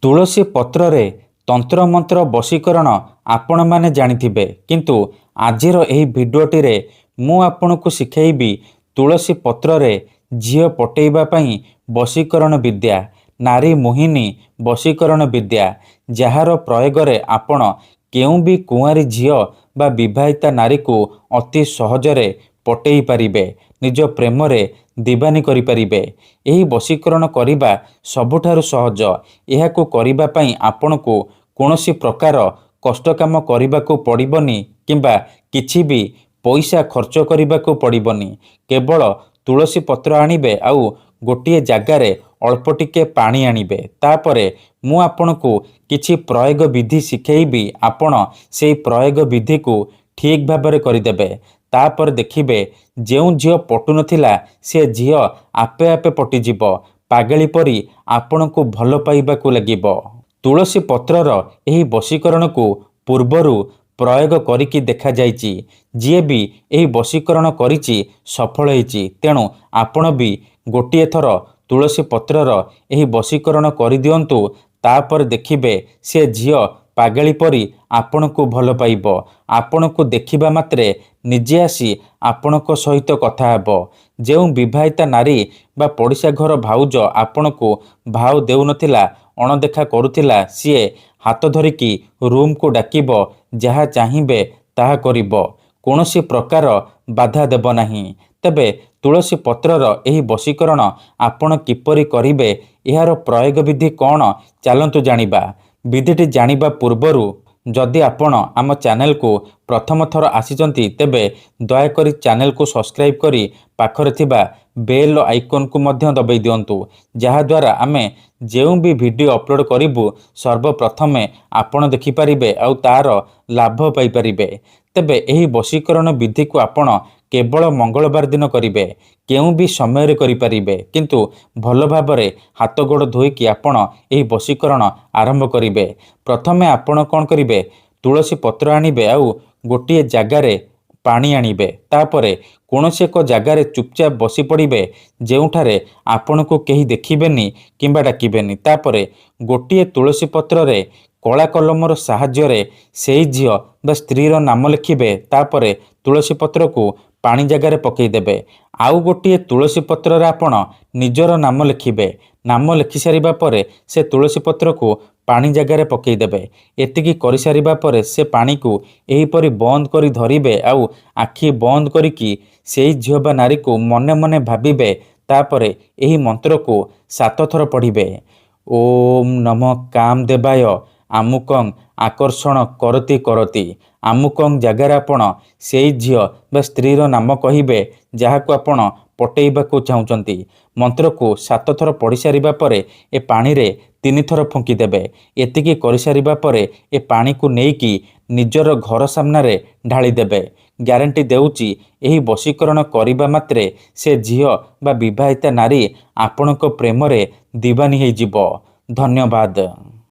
तुलसी पत्र रे तंत्र मंत्र वशीकरण आपण माने जानिथिबे, किंतु आजिर एही भिडियोटी रे मु आपनकु शिखैबी तुलसी पत्र रे झियो पटेइबा पई वशीकरण विद्या, नारी मोहिनी वशीकरण विद्या, जार प्रयोग रे आपण केउ भी कुआरी झियो बा विवाहिता नारी को अति सहजरे पटेई पारिबे, निज प्रेम रे दीवानी करि पारिबे। एही वशीकरण करिबा सबुठारु सहज। एहाकु करिबा पई आपनको कोनोसी प्रकार कष्ट काम करिबाकु पड़िबनी किंबा किछि भी पैसा खर्च करिबाकु पड़िबनी। केवल तुलसी पत्र आनिबे आउ गोटिए जगारे अल्प टिके पानी आनिबे। तापरे मु आपनको किछि प्रयोग विधि शिखैबी, आपण सेई प्रयोग विधि को ठीक भाबरे करिदेबे। तापर देखिबे जेउ झियो पटु नथिला से झियो आपे आपे पटिजिब, पागली परी आपनको भल पाइबाकु लागिब। तुलसी पत्रर एही वशीकरण को पूर्वरु प्रयोग करिकी देखा जाइछि। जिए भी एही वशीकरण करिछि सफल होइछि। तेणु आपण भी गोटिए थर तुलसी पत्रर एही वशीकरण करि दियंतु। तापर देखिबे से झियो पागली परी आपनको भल पाइब। आपनको देखिबा मात्रे निजे आसी आपनको सहित कथा हेबो। जेउ विवाहिता नारी बा पड़िसा घर भाउज आपनको भाव देउ नथिला, अणदेखा करुथिला, सीए हाथ धरिकी रूम को डाकिब, जहा चाहिबे ताहा करिब, कोनोसी प्रकार बाधा देब नाही। तेबे तुलसी पत्रर एही वशीकरण आपण किपरि करिबे, एहार प्रयोग विधि कौन, चलंतु जानिबा। विधिटी जानिबा पूर्वरु जदि आपण आम चैनल को प्रथम थर आसीचंती, तेबे दयाकरी चैनल को सब्सक्राइब करी पाखरे थिबा बेल आइकन को मध्य दबाई दियंतु, जहा द्वारा आमे जेउ भी वीडियो अपलोड करिबु सर्वप्रथमे आपण देखि परिबे आउ तार लाभ पाई परिबे। तेबे एही वशीकरण विधि को आपण केवल मंगलवार दिन करिबे, केउ भी समय रे करि परिबे, किंतु भल भाबरे हाथ गोड़ धोइकी आपण एही वशीकरण आरंभ करिबे। प्रथमे आपण कोन करिबे, तुलसी पत्र आनिबे आउ गोटिए जगारे पानी आनिबे। तापरे कोनोसी एक जगारे चुपचाप बसी पड़िबे, जेउठारे आपनको केही देखिबेनी किंबा डाकिबेनी। तापरे गोटिए तुलसी पत्र रे कला कलमर साहाय्य रे सेई झियो बा स्त्रीर नाम लिखिबे। तापरे तुलसी पत्र को पानी जगारे पकई देबे। आउ गोटिए तुलसी पत्र रे आपण निजर नाम लिखिबे। नाम लिखि सारिबा परे से तुलसी पत्र को पानी जगारे पकई देबे। एतिकी करि सारिबा परे से पानी को एही परि बंद करी धरिबे आउ आखि बंद करिकी सेई झियो बा नारी को मने मने भाबिबे। तापरे एही मंत्र को 7 थर पढ़िबे। ओम नमः कामदेवाय आमुकं आकर्षण करती करती। आमुकं जगार आपण सेई झियो बा स्त्रीर नाम कहिबे, जहाको आपण पटेइबाकु चाहुचंती। मंत्र को 7 थर पढ़ी सारिबा परे ए पानी रे 3 थर फुंकी देबे। एतिकी करि सारिबा परे ए पानी को नेइकी निजर घर सामना रे ढाली देबे। ग्यारंटी देउची एही वशीकरण करिबा मात्रे से झियो बा विवाहिता नारी आपणको प्रेम रे दीवानी हेइ जिवो। धन्यवाद।